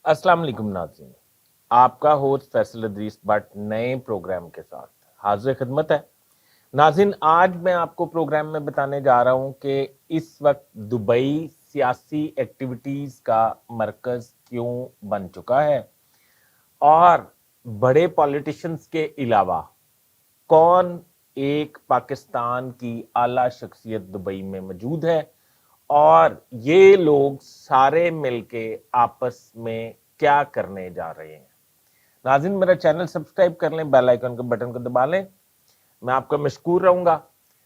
अस्सलाम वालेकुम नाज़रीन, आपका होस्ट फैसल अदरीस बट नए प्रोग्राम के साथ हाजिर खिदमत है। नाज़रीन, आज मैं आपको प्रोग्राम में बताने जा रहा हूं कि इस वक्त दुबई सियासी एक्टिविटीज़ का मरकज़ क्यों बन चुका है और बड़े पॉलिटिशियंस के अलावा कौन एक पाकिस्तान की आला शख्सियत दुबई में मौजूद है और ये लोग सारे मिलके आपस में क्या करने जा रहे हैं। नाज़रीन, मेरा चैनल सब्सक्राइब कर लें, बेल आइकन के बटन को दबा लें, मैं आपका मशकूर रहूंगा।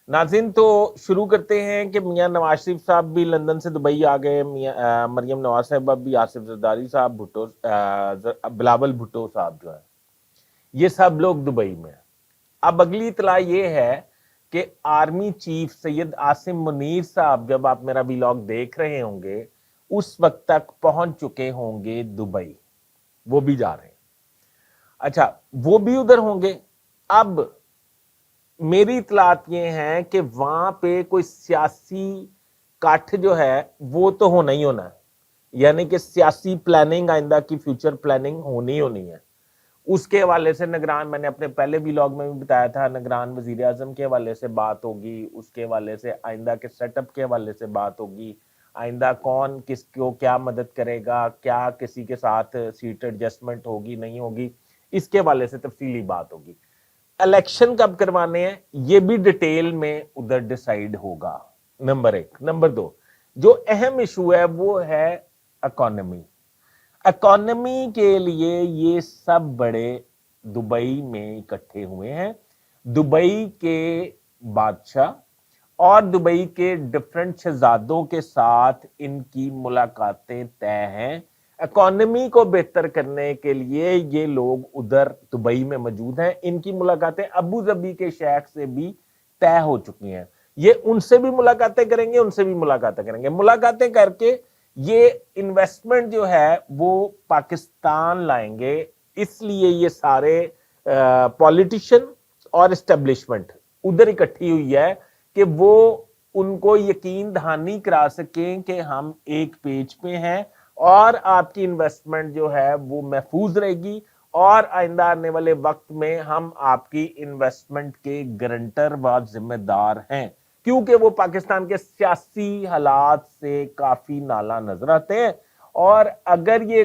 नाज़रीन, तो शुरू करते हैं कि मियां नवाज शरीफ साहब भी लंदन से दुबई आ गए, मरियम नवाज साहिबा भी, आसिफ जरदारी साहब, बिलावल भुट्टो साहब जो है, ये सब लोग दुबई में। अब अगली इतला ये है कि आर्मी चीफ सैयद आसिम मुनीर साहब, जब आप मेरा व्लॉग देख रहे होंगे, उस वक्त तक पहुंच चुके होंगे दुबई, वो भी जा रहे हैं। अच्छा, वो भी उधर होंगे। अब मेरी इतलात ये हैं कि वहां पे कोई सियासी काठ जो है वो तो होना ही होना है, यानी कि सियासी प्लानिंग, आइंदा की फ्यूचर प्लानिंग होनी है। उसके हवाले से निगरान, मैंने अपने पहले व्लॉग में भी बताया था, निगरान वजीर आजम के हवाले से बात होगी, उसके हवाले से आइंदा के सेटअप के हवाले से बात होगी, आइंदा कौन किसको क्या मदद करेगा, क्या किसी के साथ सीट एडजस्टमेंट होगी नहीं होगी, इसके हवाले से तफसीली बात होगी। इलेक्शन कब करवाने हैं ये भी डिटेल में उधर डिसाइड होगा, नंबर एक। नंबर दो, जो अहम इशू है वो है इकोनॉमी। इकोनॉमी के लिए ये सब बड़े दुबई में इकट्ठे हुए हैं। दुबई के बादशाह और दुबई के डिफरेंट शहजादों के साथ इनकी मुलाकातें तय हैं। इकोनॉमी को बेहतर करने के लिए ये लोग उधर दुबई में मौजूद हैं। इनकी मुलाकातें अबू धाबी के शेख से भी तय हो चुकी हैं। ये उनसे भी मुलाकातें करेंगे, उनसे भी मुलाकातें करेंगे। मुलाकातें करके ये इन्वेस्टमेंट जो है वो पाकिस्तान लाएंगे। इसलिए ये सारे पॉलिटिशियन और एस्टेब्लिशमेंट उधर इकट्ठी हुई है कि वो उनको यकीन दहानी करा सकें कि हम एक पेज पे हैं और आपकी इन्वेस्टमेंट जो है वो महफूज रहेगी और आइंदा आने वाले वक्त में हम आपकी इन्वेस्टमेंट के गारंटर व जिम्मेदार हैं, क्योंकि वो पाकिस्तान के सियासी हालात से काफी नाला नजर आते हैं। और अगर ये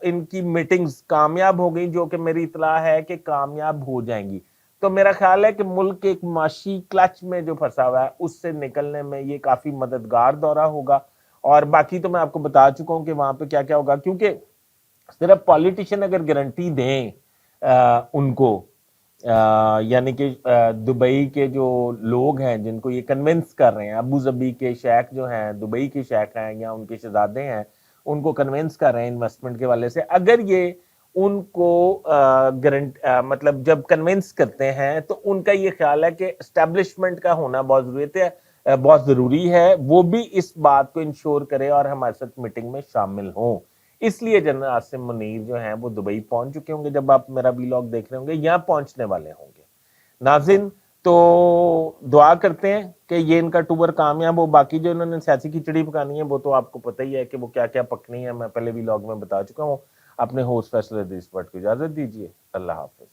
इनकी मीटिंग्स कामयाब हो गई, जो कि मेरी इतला है कि कामयाब हो जाएंगी, तो मेरा ख्याल है कि मुल्क एक माशी क्लच में जो फंसा हुआ है उससे निकलने में ये काफी मददगार दौरा होगा। और बाकी तो मैं आपको बता चुका हूं कि वहां पे क्या क्या होगा, क्योंकि सिर्फ पॉलिटिशियन अगर गारंटी दें उनको, यानी कि दुबई के जो लोग हैं जिनको ये कन्विंस कर रहे हैं, अबू धाबी के शेख जो हैं, दुबई के शेख हैं या उनके शहजादे हैं, उनको कन्विंस कर रहे हैं इन्वेस्टमेंट के वाले से, अगर ये उनको मतलब जब कन्विंस करते हैं तो उनका ये ख्याल है कि एस्टेब्लिशमेंट का होना बहुत बहुत जरूरी है, वो भी इस बात को इंश्योर करे और हमारे साथ मीटिंग में शामिल हों। इसलिए जनरल आसिम मुनीर जो हैं वो दुबई पहुंच चुके होंगे, जब आप मेरा व्लॉग देख रहे होंगे, यहां पहुंचने वाले होंगे। नाज़रीन, तो दुआ करते हैं कि ये इनका टूर कामयाब हो। बाकी जो इन्होंने सियासी खिचड़ी पकानी है वो तो आपको पता ही है कि वो क्या क्या पकनी है, मैं पहले व्लॉग में बता चुका हूं। अपने होस्ट फैसल अदरीस बट को इजाजत दीजिए। अल्लाह हाफिज।